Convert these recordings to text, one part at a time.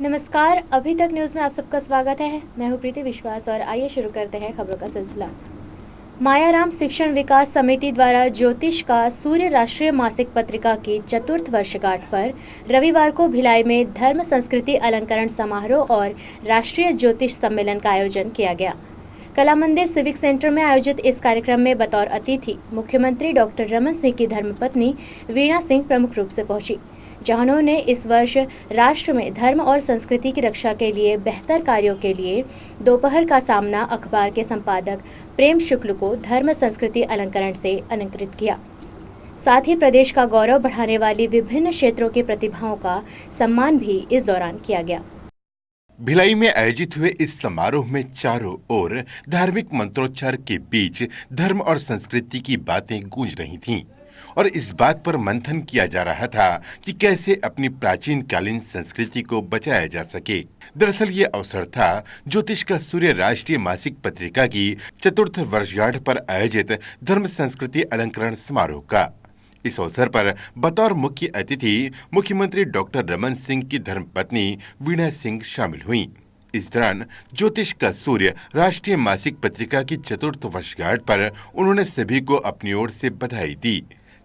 नमस्कार, अभी तक न्यूज़ में आप सबका स्वागत है। मैं हूं प्रीति विश्वास और आइए शुरू करते हैं खबरों का सिलसिला। मायाराम शिक्षण विकास समिति द्वारा ज्योतिष का सूर्य राष्ट्रीय मासिक पत्रिका की चतुर्थ वर्षगांठ पर रविवार को भिलाई में धर्म संस्कृति अलंकरण समारोह और राष्ट्रीय ज्योतिष सम्मेलन का आयोजन किया गया। कला मंदिर सिविक सेंटर में आयोजित इस कार्यक्रम में बतौर अतिथि मुख्यमंत्री डॉक्टर रमन सिंह की धर्मपत्नी वीणा सिंह प्रमुख रूप से पहुंची, जहां उन्होंने इस वर्ष राष्ट्र में धर्म और संस्कृति की रक्षा के लिए बेहतर कार्यों के लिए दोपहर का सामना अखबार के संपादक प्रेम शुक्ल को धर्म संस्कृति अलंकरण से अलंकृत किया। साथ ही प्रदेश का गौरव बढ़ाने वाली विभिन्न क्षेत्रों की प्रतिभाओं का सम्मान भी इस दौरान किया गया। भिलाई में आयोजित हुए इस समारोह में चारों ओर धार्मिक मंत्रोच्चार के बीच धर्म और संस्कृति की बातें गूंज रही थीं और इस बात पर मंथन किया जा रहा था कि कैसे अपनी प्राचीन कालीन संस्कृति को बचाया जा सके। दरअसल ये अवसर था ज्योतिष का सूर्य राष्ट्रीय मासिक पत्रिका की चतुर्थ वर्षगांठ पर आयोजित धर्म संस्कृति अलंकरण समारोह का। इस अवसर पर बतौर मुख्य अतिथि मुख्यमंत्री डॉक्टर रमन सिंह की धर्मपत्नी वीणा सिंह शामिल हुईं। इस दौरान ज्योतिष का सूर्य राष्ट्रीय मासिक पत्रिका की चतुर्थ वर्षगांठ पर उन्होंने सभी को अपनी ओर से बधाई दी।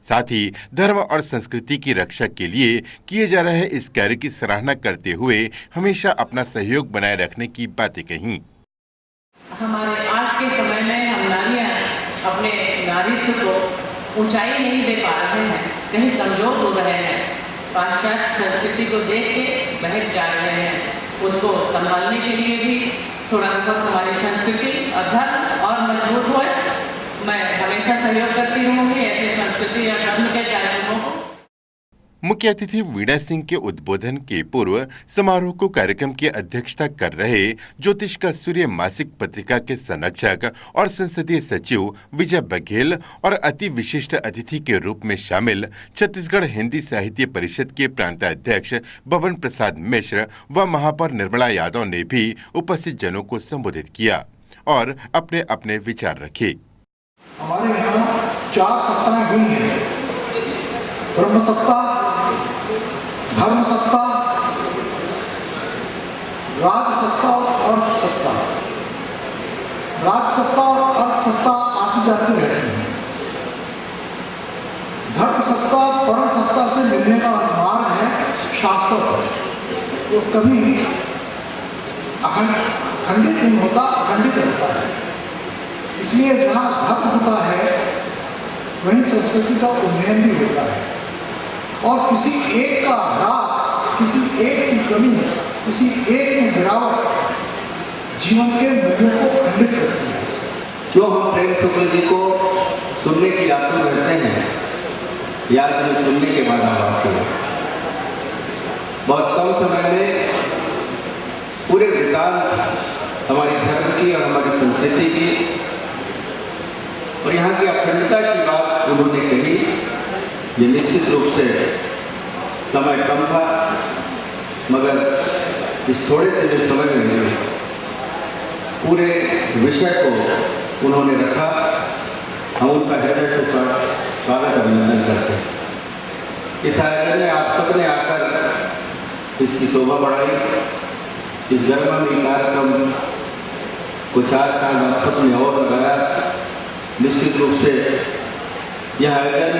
साथ ही धर्म और संस्कृति की रक्षा के लिए किए जा रहे इस कार्य की सराहना करते हुए हमेशा अपना सहयोग बनाए रखने की बातें कहीं। हमारे आज के समय में हम नारियां अपने नारीत्व को ऊंचाई नहीं दे पा रहे हैं, कहीं कमजोर हो रहे हैं, पाश्चात्य संस्कृति को देख के बहक जा रहे हैं। उसको संभालने के लिए भी थोड़ा बहुत हमारी संस्कृति और धर्म और मजबूत हो। मैं हमेशा सहयोग करती रहूंगी ऐसे संस्कृति या धर्म के कार्यक्रमों को। मुख्य अतिथि वीणा सिंह के उद्बोधन के पूर्व समारोह को कार्यक्रम की अध्यक्षता कर रहे ज्योतिष का सूर्य मासिक पत्रिका के संरक्षक और संसदीय सचिव विजय बघेल और अति विशिष्ट अतिथि के रूप में शामिल छत्तीसगढ़ हिंदी साहित्य परिषद के प्रांताध्यक्ष बबन प्रसाद मिश्र व महापौर निर्मला यादव ने भी उपस्थित जनों को संबोधित किया और अपने अपने विचार रखे। हमारे यहाँ 4 सत्ताएं हुई हैं: ब्रह्म सत्ता, धर्म सत्ता, राज सत्ता और अर्थ सत्ता। राज सत्ता और अर्थ सत्ता आती जाती रहती है। धर्म सत्ता परम सत्ता से मिलने का मार्ग है शास्त्र पर, वो कभी खंडित नहीं होता, अखंडित रहता है। इसलिए जहाँ धर्म होता है वहीं संस्कृति का उन्नयन भी होता है और किसी एक का ह्रास, किसी एक की कमी, किसी एक में गिरावट जीवन के मूल्यों को खंडित करती है। जो हम प्रेम शुक्ल जी को सुनने की आतुर रहते हैं, याद हमें सुनने के बाद आवाज हुआ। बहुत कम समय में पूरे वृतांत हमारी धर्म की और हमारी संस्कृति की और यहाँ की अखंडता की बात उन्होंने कही। ये निश्चित रूप से समय कम था, मगर इस थोड़े से जो समय में पूरे विषय को उन्होंने रखा। हम उनका हृदय से स्वागत अभिनंदन करते हैं। इस आयोजन में आप सबने आकर इसकी शोभा बढ़ाई। इस गर्मानी कार्यक्रम को 4 चांद आप सबने और लगाया। निश्चित रूप से यह आयोजन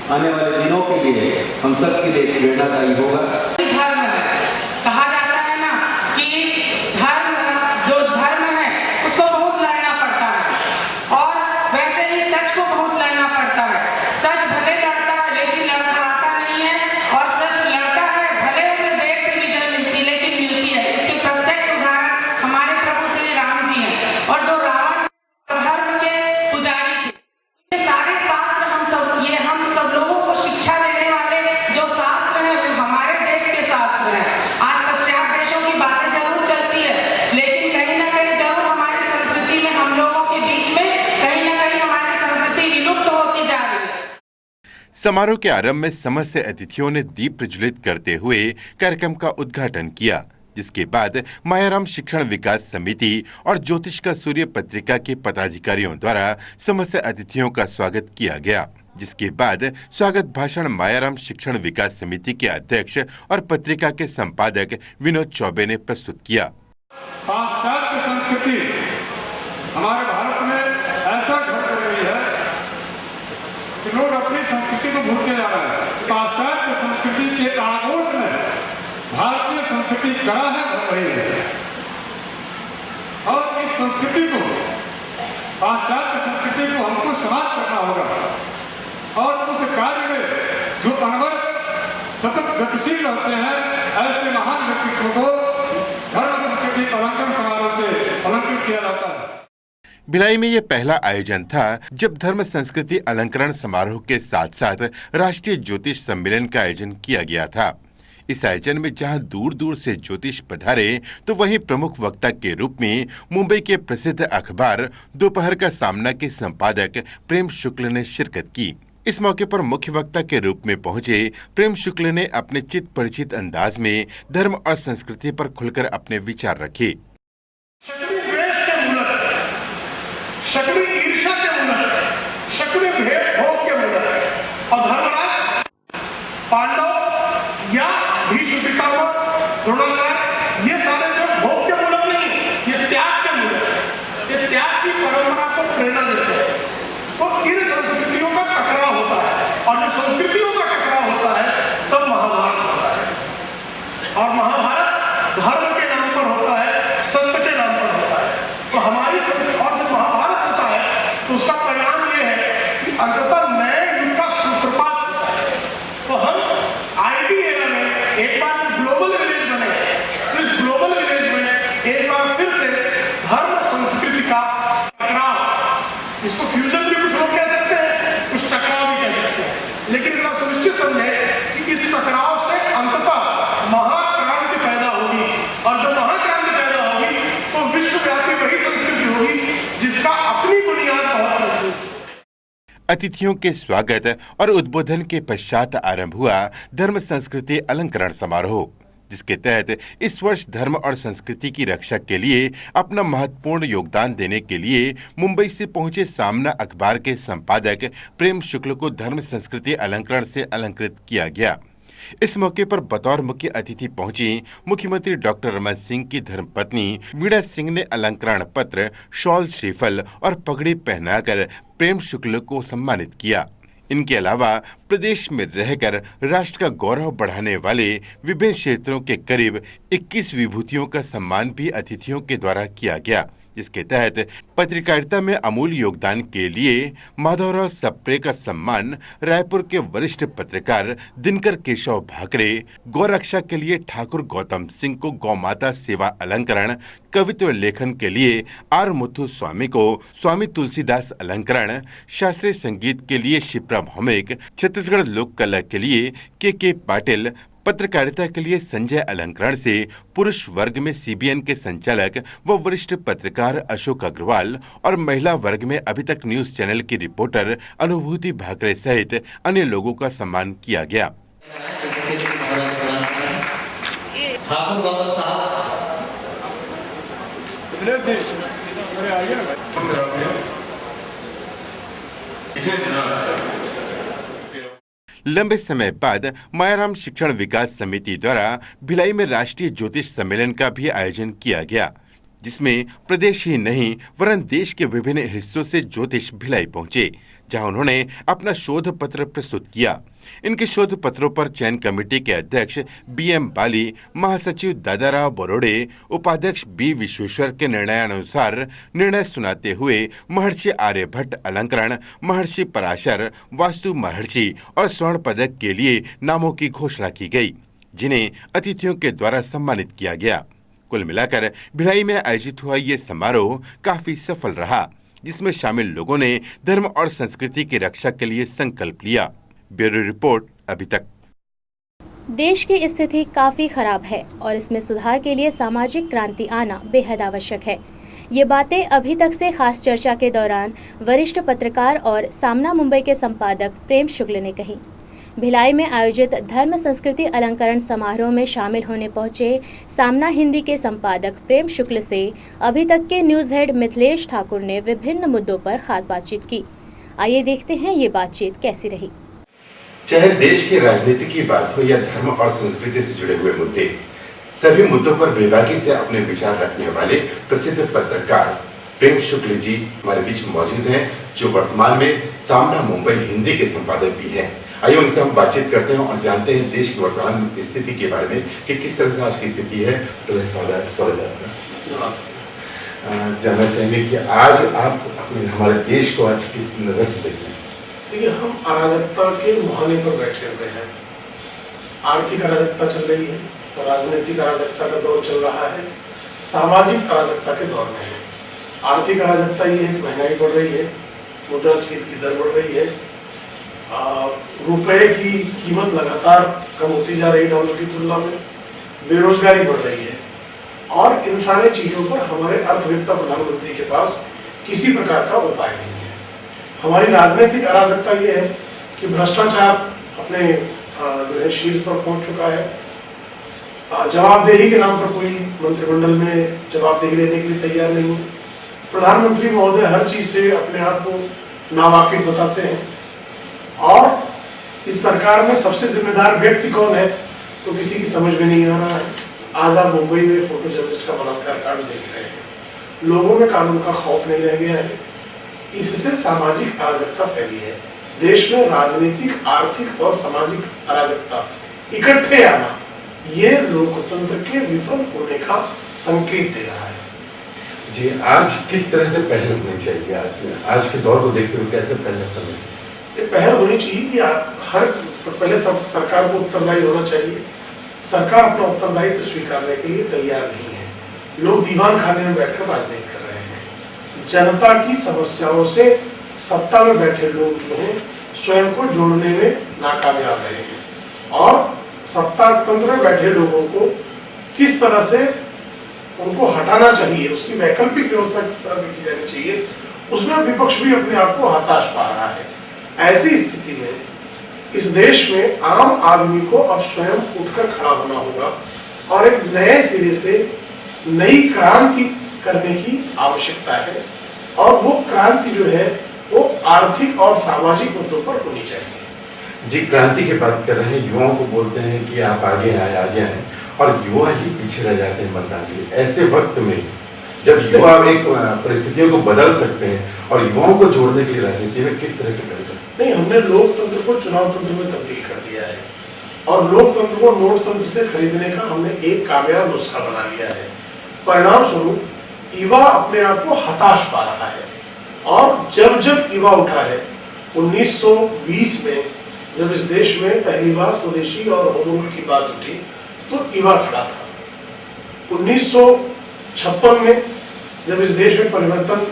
आने वाले दिनों के लिए हम सब के लिए प्रेरणादायी होगा। धर्म है, कहा जाता है ना कि धर्म जो धर्म है उसको बहुत लड़ना पड़ता है और वैसे ही सच को बहुत लड़ना पड़ता है। सच भले लड़ता है लेकिन लड़ता नहीं है और सच लड़ता है भले उसे देर से विजय मिलती लेकिन मिलती है। इसके प्रत्यक्ष उदाहरण हमारे प्रभु श्री राम जी हैं और जो रावण धर्म के पुजारी थे। ये सारे शास्त्र हम सब लोगों को शिक्षा देने वाले जो शास्त्र हैं वो हमारे देश के शास्त्र हैं। आज पश्चिमी देशों की बातें जरूर चलती है लेकिन कहीं ना कहीं जरूर हमारी संस्कृति में हम लोगों के बीच में कहीं ना कहीं हमारी संस्कृति विलुप्त होती जा रही है। समारोह के आरंभ में समस्त अतिथियों ने दीप प्रज्वलित करते हुए कार्यक्रम का उद्घाटन किया। जिसके बाद मायाराम शिक्षण विकास समिति और ज्योतिष का सूर्य पत्रिका के पदाधिकारियों द्वारा समस्त अतिथियों का स्वागत किया गया, जिसके बाद स्वागत भाषण मायाराम शिक्षण विकास समिति के अध्यक्ष और पत्रिका के संपादक विनोद चौबे ने प्रस्तुत किया। पाश्चात्य संस्कृति हमारे भारत में ऐसा घर कर रही है कि लोग अपनी संस्कृति को भूलते जा रहे हैं। पाश्चात्य संस्कृति के आगोश में भारतीय संस्कृति कड़ा है, बढ़ रही है, और इस संस्कृति को, पाश्चात्य संस्कृति को हमको समाप्त करना होगा और उस कार्य में जो अनवरत सतत गतिशील रहते हैं, ऐसे महान व्यक्तित्व को धर्म संस्कृति अलंकरण समारोह से अलंकृत किया जाता है। भिलाई में यह पहला आयोजन था जब धर्म संस्कृति अलंकरण समारोह के साथ साथ राष्ट्रीय ज्योतिष सम्मेलन का आयोजन किया गया था। इस आयोजन में जहां दूर दूर से ज्योतिष पधारे, तो वहीं प्रमुख वक्ता के रूप में मुंबई के प्रसिद्ध अखबार दोपहर का सामना के संपादक प्रेम शुक्ल ने शिरकत की। इस मौके पर मुख्य वक्ता के रूप में पहुंचे प्रेम शुक्ल ने अपने चित परिचित अंदाज में धर्म और संस्कृति पर खुलकर अपने विचार रखे। शकरी ईर्ष्या के मूलक, शकरी भेदभाव के मूलक, और धर्मराज पांडव या भीष्म पितामह, द्रोणाचार्य, ये सारे जो भोग के मूलक नहीं, ये त्याग के मूलक, ये त्याग की परंपरा को प्रेरणा देते हैं। तो इन संस्कृतियों का टकराव होता है, और जब संस्कृतियों का टकराव होता है तब महाभारत होता है, और महाभारत धर्म के नाम पर होता है, सत्य के नाम पर होता है। तो हमारी और जब महाभारत होता है तो उसका परिणाम ये है कि अंततः नए युग का सूत्रपात होता है। तो हम आईटी एरा में एक बार ग्लोबल विलेज बने, तो इस ग्लोबल विलेज में एक बार फिर से धर्म संस्कृति का टकराव, इसको फ्यूजन भी कुछ लोग कह सकते हैं, कुछ टकराव भी कह सकते हैं, लेकिन इतना सुनिश्चित समझे कि इस टकराव से अंततः महाक्रांति पैदा होगी, और जब महाक्रांति पैदा होगी तो विश्वव्यापी वही संस्कृति होगी जिसका अपनी बुनियाद बहुत मजबूत है। अतिथियों के स्वागत और उद्बोधन के पश्चात आरंभ हुआ धर्म संस्कृति अलंकरण समारोह, जिसके तहत इस वर्ष धर्म और संस्कृति की रक्षा के लिए अपना महत्वपूर्ण योगदान देने के लिए मुंबई से पहुंचे सामना अखबार के संपादक प्रेम शुक्ल को धर्म संस्कृति अलंकरण से अलंकृत किया गया। इस मौके पर बतौर मुख्य अतिथि पहुंची मुख्यमंत्री डॉक्टर रमन सिंह की धर्मपत्नी वीणा सिंह ने अलंकरण पत्र, शॉल, श्रीफल और पगड़ी पहनाकर प्रेम शुक्ल को सम्मानित किया। इनके अलावा प्रदेश में रहकर राष्ट्र का गौरव बढ़ाने वाले विभिन्न क्षेत्रों के करीब 21 विभूतियों का सम्मान भी अतिथियों के द्वारा किया गया, जिसके तहत पत्रकारिता में अमूल्य योगदान के लिए माधवराव सप्रे का सम्मान रायपुर के वरिष्ठ पत्रकार दिनकर केशव भाकरे, गौरक्षा के लिए ठाकुर गौतम सिंह को गौमाता सेवा अलंकरण, कवित्व लेखन के लिए आर मुथु स्वामी को स्वामी तुलसीदास अलंकरण, शास्त्रीय संगीत के लिए शिप्रा भौमिक, छत्तीसगढ़ लोक कला के लिए के पाटिल, पत्रकारिता के लिए संजय अलंकरण से पुरुष वर्ग में सीबीएन के संचालक व वरिष्ठ पत्रकार अशोक अग्रवाल और महिला वर्ग में अभी तक न्यूज चैनल की रिपोर्टर अनुभूति भाकरे सहित अन्य लोगों का सम्मान किया गया। ठाकुर गौतम साहब, लंबे समय बाद मायाराम शिक्षण विकास समिति द्वारा भिलाई में राष्ट्रीय ज्योतिष सम्मेलन का भी आयोजन किया गया, जिसमें प्रदेश ही नहीं वरन देश के विभिन्न हिस्सों से ज्योतिष भिलाई पहुंचे, जहां उन्होंने अपना शोध पत्र प्रस्तुत किया। इनके शोध पत्रों पर चयन कमेटी के अध्यक्ष बीएम बाली, महासचिव दादाराव बरोड़े, उपाध्यक्ष बी विश्वेश्वर के निर्णयानुसार निर्णय सुनाते हुए महर्षि आर्यभट्ट अलंकरण, महर्षि पराशर, वास्तु महर्षि और स्वर्ण पदक के लिए नामों की घोषणा की गई, जिन्हें अतिथियों के द्वारा सम्मानित किया गया। कुल मिलाकर भिलाई में आयोजित हुआ ये समारोह काफी सफल रहा, जिसमें शामिल लोगों ने धर्म और संस्कृति की रक्षा के लिए संकल्प लिया। Bureau report. अभी तक देश की स्थिति काफी खराब है और इसमें सुधार के लिए सामाजिक क्रांति आना बेहद आवश्यक है। ये बातें अभी तक से खास चर्चा के दौरान वरिष्ठ पत्रकार और सामना मुंबई के संपादक प्रेम शुक्ल ने कही। भिलाई में आयोजित धर्म संस्कृति अलंकरण समारोह में शामिल होने पहुंचे सामना हिंदी के संपादक प्रेम शुक्ल से अभी तक के न्यूज़ हेड मिथिलेश ठाकुर ने विभिन्न मुद्दों पर खास बातचीत की। आइए देखते हैं ये बातचीत कैसी रही। चाहे देश की राजनीति की बात हो या धर्म और संस्कृति से जुड़े हुए मुद्दे, सभी मुद्दों पर बेबाकी से अपने विचार रखने वाले प्रसिद्ध पत्रकार प्रेम शुक्ल जी हमारे बीच मौजूद हैं, जो वर्तमान में सामना मुंबई हिंदी के संपादक भी हैं। आइए उनसे हम बातचीत करते हैं और जानते हैं देश की वर्तमान स्थिति के बारे में कि किस तरह से आज की स्थिति है। तो जानना चाहेंगे कि आज आप अपने हमारे देश को आज किस नजर से देखते हैं? देखिए, हम अराजकता के मुहाने पर बैठे हुए हैं। आर्थिक अराजकता चल रही है, तो राजनीतिक अराजकता का दौर चल रहा है, सामाजिक अराजकता के दौर में है। आर्थिक अराजकता ये है कि महंगाई बढ़ रही है, मुद्रास्फीति की दर बढ़ रही है, रुपए की कीमत लगातार कम होती जा रही डॉलर की तुलना में, बेरोजगारी बढ़ रही है और इन सारे चीजों पर हमारे अर्थव्यवस्था प्रधानमंत्री के पास किसी प्रकार का उपाय नहीं है। हमारी राजनीतिक अराजकता ये है कि भ्रष्टाचार अपने जो है शीर्ष पर पहुंच चुका है। जवाबदेही के नाम पर कोई मंत्रिमंडल में जवाबदेही लेने के लिए तैयार नहीं है। प्रधानमंत्री महोदय हर चीज से अपने आप को नावाकिफ बताते हैं और इस सरकार में सबसे जिम्मेदार व्यक्ति कौन है तो किसी की समझ में नहीं आ रहा है। आज आप मुंबई में फोटो जर्नलिस्ट का बलात्कार कांड देख रहे हैं, लोगों में कानून का खौफ नहीं रह गया है। इससे सामाजिक अराजकता फैली है। देश में राजनीतिक, आर्थिक और सामाजिक अराजकता इकट्ठे आना ये लोकतंत्र के विफल होने का संकेत दे रहा है। जी, आज किस तरह से पहल होनी चाहिए? आज के दौर को देखते हुए कैसे पहल करनी चाहिए? पहल होनी चाहिए कि हर पहले सरकार को उत्तरदायी होना चाहिए। सरकार अपना उत्तरदायित्व स्वीकारने के लिए तैयार नहीं है। लोग दीवान खाने में बैठकर राजनीति कर रहे हैं। जनता की समस्याओं से सत्ता में बैठे लोग जो हैं स्वयं को जोड़ने में नाकामयाब रहे हैं और सत्ता तंत्र में बैठे लोगों को किस तरह से उनको हटाना चाहिए, उसकी वैकल्पिक व्यवस्था किस तरह से की जानी चाहिए, उसमें विपक्ष भी अपने आप को हताश पा रहा है। ऐसी स्थिति में इस देश में आम आदमी को अब स्वयं उठकर खड़ा होना होगा और एक नए सिरे से नई क्रांति करने की आवश्यकता है और वो क्रांति जो है वो आर्थिक और सामाजिक मुद्दों पर होनी चाहिए। जी, क्रांति की बात कर रहे हैं, युवाओं को बोलते हैं कि आप आगे आए और युवा ही पीछे रह जाते हैं मतदान के लिए। ऐसे वक्त में जब युवा एक परिस्थितियों को बदल सकते हैं और युवाओं को जोड़ने के लिए राजनीति में किस तरह के करते हैं? नहीं, हमने लोकतंत्र को चुनाव तंत्र में तब्दील कर दिया है और लोकतंत्र को नोट तंत्र से खरीदने का हमने एक कामयाब नुस्खा बना लिया है। परिणाम स्वरूप युवा अपने आप को हताश पा रहा है और जब युवा उठा है 1920 में जब इस देश में पहली बार स्वदेशी और होमरूल की बात उठी तो युवा खड़ा था। 1956 में जब इस देश में परिवर्तन,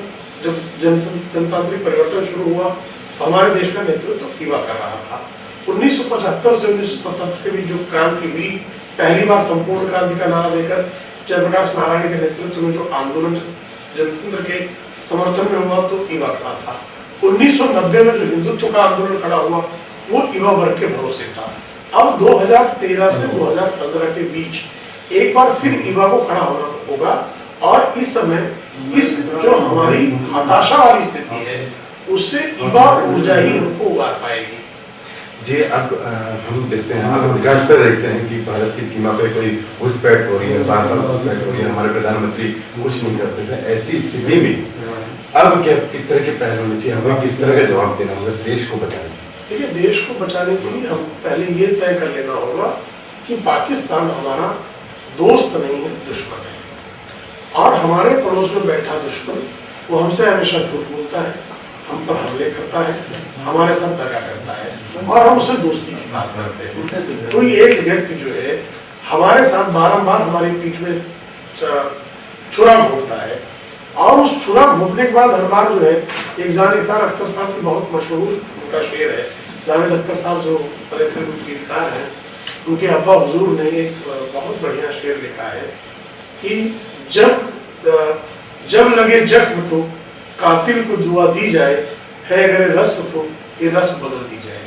जब जनतांत्रिक परिवर्तन शुरू हुआ, हमारे देश का नेतृत्व युवा कर रहा था। 1975 से 1977 के बीच जो क्रांति हुई, पहली बार संपूर्ण क्रांति का नारा देकर जयप्रकाश नारायण के नेतृत्व में जो आंदोलन जनतंत्र के समर्थन में हुआ तो युवा खड़ा था। 1990 में जो हिंदुत्व का आंदोलन खड़ा हुआ वो युवा वर्ग के भरोसे था। अब 2013 से 2015 के बीच एक बार फिर युवा को खड़ा होना होगा और इस समय इस जो हमारी हताशा वाली स्थिति है उससे युवा ऊर्जा ही हमको उबार पाएगी। जी, अब हम देखते हैं, अब विकास पर देखते हैं कि भारत की सीमा पे कोई घुसपैठ हो रही है, बार-बार घुसपैठ हो रही है, हमारे प्रधानमंत्री कुछ नहीं करते थे। ऐसी स्थिति में अब क्या किस तरह के पहल होनी चाहिए, हमें किस तरह का जवाब देना होगा देश को बचाने? देखिए, देश को बचाने के लिए हम पहले ये तय कर लेना होगा कि पाकिस्तान हमारा दोस्त नहीं है, दुश्मन है और हमारे पड़ोस में बैठा दुश्मन वो हमसे हमेशा झूठ बोलता है, हम पर हमले करता है, हमारे साथ दगा करता है और हम उससे दोस्ती की बात करते हैं। तो ये एक व्यक्ति जो है हमारे साथ बारंबार हमारी पीठ में छुरा घोंपता है और उस छुरा घोंपने के बाद हर बार जो है एक जानिसार अख्तर साहब की बहुत मशहूर उनका शेर है, जावेद अख्तर साहब जो बड़े फिल्म गीतकार हैं, उनके अब्बा हुजूर ने एक बहुत बढ़िया शेर लिखा है कि जब लगे जख्म तो कातिल को दुआ दी जाए, है अगर रस्म तो ये रस्म बदल दी जाए।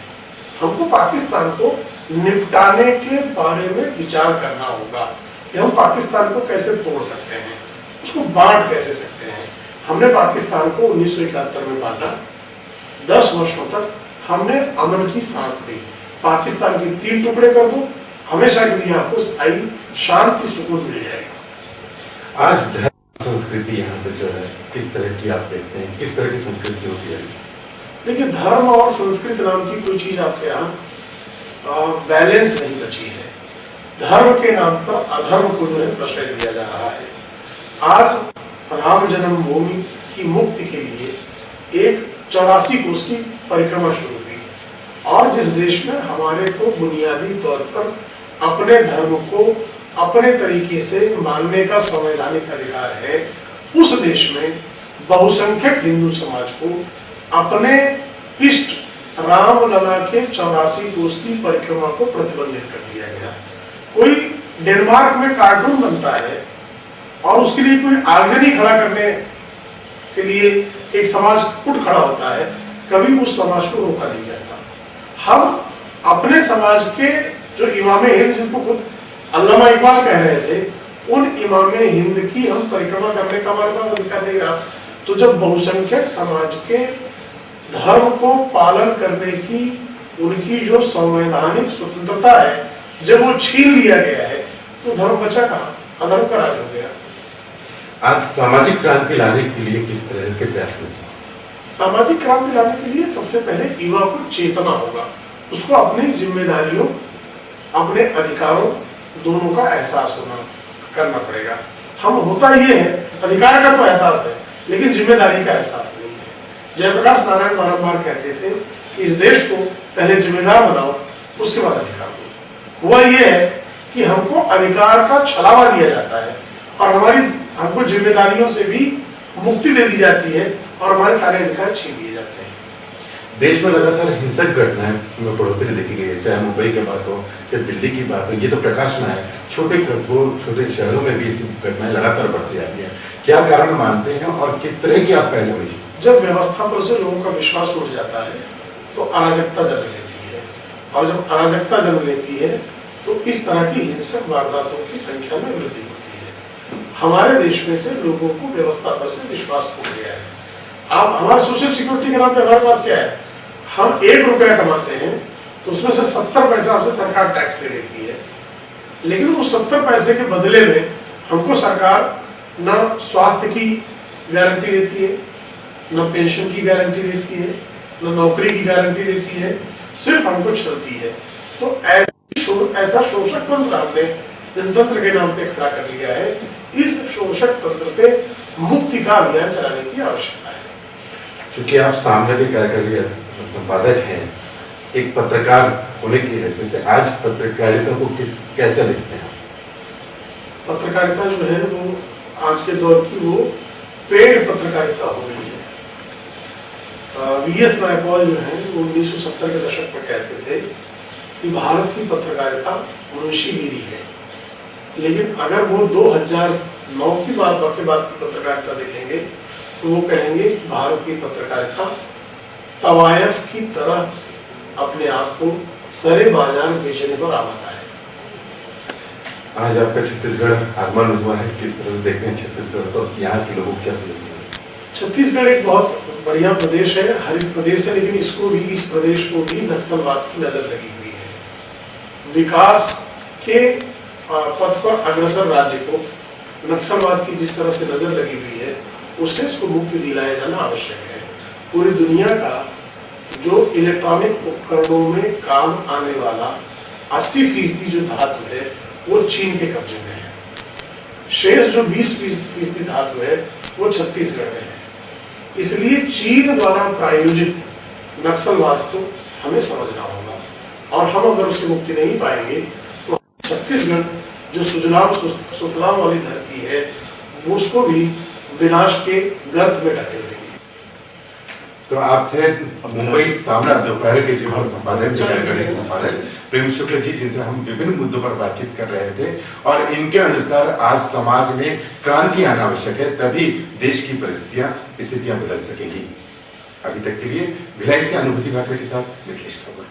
हमको पाकिस्तान को निपटाने के बारे में विचार करना होगा कि हम पाकिस्तान को कैसे तोड़ सकते हैं, उसको बांट कैसे सकते हैं। हमने पाकिस्तान को 1971 में बांटा, 10 वर्षों तक हमने अमन की सांस ली। पाकिस्तान के 3 टुकड़े कर दो, हमेशा के लिए आपको स्थायी शांति सुकून मिल जाएगा। आज धर्म संस्कृति यहाँ पे जो है किस तरह की आप देखते हैं, किस तरह की संस्कृति होती है? देखिए, धर्म और संस्कृति नाम की कोई चीज आपके यहाँ बैलेंस नहीं बची है। धर्म के नाम पर अधर्म को जो है प्रश्रय दिया जा रहा है। आज राम जन्मभूमि की मुक्ति के लिए एक 84 कोस की परिक्रमा शुरू हुई, और जिस देश में हमारे को बुनियादी तौर पर अपने धर्म को अपने तरीके से मानने का संवैधानिक अधिकार है, उस देश में बहुसंख्यक हिंदू समाज को अपने इष्ट रामलला के 84 कोस की परिक्रमा को प्रतिबंधित कर दिया गया। कोई डेनमार्क में कार्टून बनता है और उसके लिए कोई आगजनी खड़ा करने के लिए एक समाज उठ खड़ा होता है, कभी उस समाज को रोका नहीं जाता। हम अपने समाज के जो इमामे हिंद, जिनको खुद अल्लामा इकबाल कह रहे थे, उन इमामे हिंद की हम परिक्रमा करने का हमारे पास अधिकार नहीं रहा। तो जब बहुसंख्यक समाज के धर्म को पालन करने की उनकी जो संवैधानिक स्वतंत्रता है, जब वो छीन लिया गया है, तो धर्म बचा कहाँ? अधर्म का राज हो गया। आज सामाजिक क्रांति लाने के लिए किस तरह के प्रयास होते हैं? सामाजिक क्रांति लाने के लिए सबसे पहले युवा को चेतना होगा, उसको अपनी जिम्मेदारियों, अपने अधिकारों दोनों का एहसास करना पड़ेगा। हम होता ये है, अधिकार का तो एहसास है लेकिन जिम्मेदारी का एहसास नहीं है। जयप्रकाश नारायण बारंबार कहते थे कि इस देश को पहले जिम्मेदार बनाओ, उसके बाद अधिकार दो। हुआ ये है कि हमको अधिकार का छलावा दिया जाता है और हमको जिम्मेदारियों से भी मुक्ति दे दी जाती है और हमारे सारे अधिकार छीन लिए जाते हैं। देश में लगातार हिंसक घटनाएं में बढ़ोतरी देखी गई है, चाहे मुंबई की बात हो या दिल्ली की बात हो। ये तो प्रकाश ना है, छोटे कस्बों, छोटे शहरों में भी ऐसी घटनाएं लगातार बढ़ती जाती है। क्या कारण मानते हैं और किस तरह की आप पहले हुई? जब व्यवस्था पर से लोगों का विश्वास उठ जाता है तो अराजकता जन्म लेती है, और जब अराजकता जन्म लेती है तो इस तरह की हिंसक वारदातों की संख्या में वृद्धि होती है। हमारे देश में से लोगों को व्यवस्था पर से विश्वास उठ गया है। आप हमारे सोशल सिक्योरिटी के नाम पे हमारे पास क्या है? हम 1 रुपया कमाते हैं तो उसमें से 70 पैसा हमसे सरकार टैक्स ले लेती है, लेकिन उस 70 पैसे के बदले में हमको सरकार ना स्वास्थ्य की गारंटी देती है, न पेंशन की गारंटी देती है, न नौकरी की गारंटी देती है, सिर्फ हमको छलती है। तो ऐसा शोषक तंत्र हमने जनतंत्र के नाम पे खड़ा कर लिया है। इस शोषक तंत्र से मुक्ति का अभियान चलाने की आवश्यकता है। क्योंकि आप सामने भी कार्यकारी संपादक हैं, एक पत्रकार होने की हैसियत से आज पत्रकारिता को कैसे देखते हैं? पत्रकारिता जो है वो आज के दौर की वो पेड पत्रकारिता हो गई है। वीएस नायपॉल जो है वो 1970 के दशक में कहते थे कि भारत की पत्रकारिता मनुष्यगिरी है, लेकिन अगर वो 2009 की बात की पत्रकारिता देखेंगे तो वो कहेंगे कि भारत की पत्रकारिता तवायफ की तरह अपने आप को सरे बाजार बेचने पर आमादा है। आज आपका छत्तीसगढ़ आगमन हुआ है, किस तरह से देखते हैं छत्तीसगढ़ को, यहाँ के लोगों को क्या समझते हैं? छत्तीसगढ़ एक बहुत बढ़िया प्रदेश है, हरित प्रदेश है, लेकिन इसको भी, इस प्रदेश को भी नक्सलवाद की नजर लगी हुई है। विकास के पथ पर अग्रसर राज्य को नक्सलवाद की जिस तरह से नजर लगी हुई है, उससे इसको मुक्ति दिलाया जाना आवश्यक है। पूरी दुनिया का जो इलेक्ट्रॉनिक उपकरणों में काम आने वाला 80% जो धातु है वो चीन के कब्जे में है। शेष जो 20% धातु है वो छत्तीसगढ़ में है। इसलिए चीन द्वारा प्रायोजित नक्सलवाद को हमें समझना होगा, और हम अगर उससे मुक्ति नहीं पाएंगे तो छत्तीसगढ़ जो सुजलाम वाली धरती है वो उसको भी विनाश के गर्त में ढकेल देंगे। तो आप थे मुंबई सामना दोपहर के जो संपादक प्रेम शुक्ल जी, जिनसे हम विभिन्न मुद्दों पर बातचीत कर रहे थे, और इनके अनुसार आज समाज में क्रांति आना आवश्यक है, तभी देश की स्थितियां बदल सकेंगी। अभी तक के लिए भिलाई से अनुभूति भाकर के साथ मिथिलेश ठाकुर।